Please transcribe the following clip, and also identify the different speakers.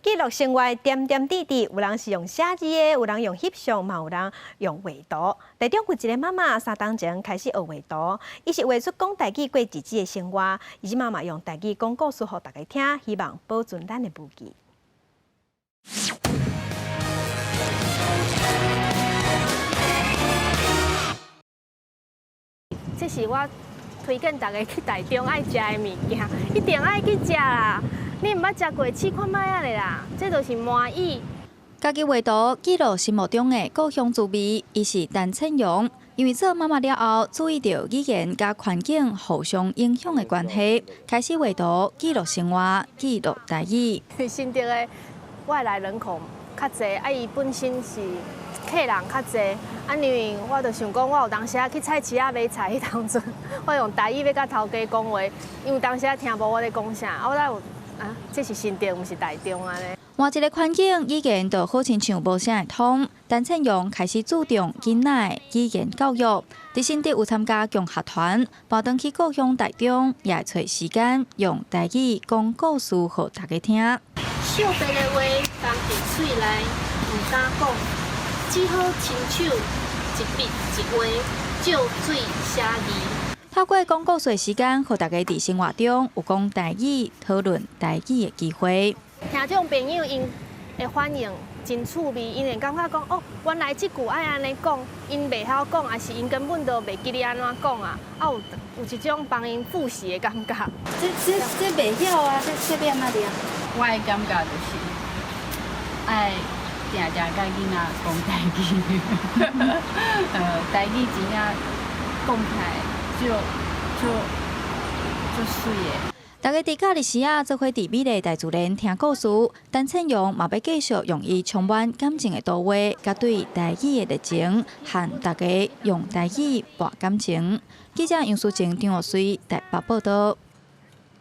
Speaker 1: 记录生活点点滴滴，有人是用写字的，有人用翕相，嘛有人用画图。台中有一个妈妈3年前开始学画图，伊是画出讲台语过日子的生活，伊即妈妈用台语讲故事给大家听，希望保存咱的母语。
Speaker 2: 这是我推荐大家去台中爱食的物件，一定爱去食啦！你毋捌食过，试看卖啊咧啦！这就是麻薏。
Speaker 3: 家己画图记录心目中的故乡滋味，伊是陈倩蓉。因为做妈妈了后，注意到语言甲环境互相影响的关系，开始画图记录生活，记录台语。
Speaker 2: 新竹的外来人口较侪，伊本身是客人较侪，因为我就想讲，我有当时去菜市仔买菜迄当阵，我用台语要甲头家讲话，因为当时听无我咧讲啥，我才有这是新竹，毋是台中安尼。
Speaker 3: 换一个环境，语言就好亲像无啥会通。陈倩蓉开始注重囡仔语言教育，伫新竹有参加共学团，跑回去故乡台中，也会找时间用台语讲故事给大家听。
Speaker 4: 惜白的话放伫嘴内，唔敢讲，只好亲手一笔一画，照水写字。
Speaker 3: 透过讲故事的时间，让大家伫生活中有讲台语、讨论台语的机会。
Speaker 2: 听种朋友因的反应真趣味，因会感觉讲哦，原来这句爱安尼讲，因袂晓讲，还是因根本都袂记得安怎讲啊，有一种帮因复习的感觉。
Speaker 5: 这袂晓啊，这要安怎念？
Speaker 6: 我的感觉就是爱定定甲囡仔讲台语，台语真正讲起来就水的。
Speaker 3: 大家伫假日时啊，做伙伫美丽大自然听故事。陈倩蓉嘛要继续用伊充满感情的图画，甲对台语的热情，和大家用台语博感情。记者杨淑晴、张学水台北报道。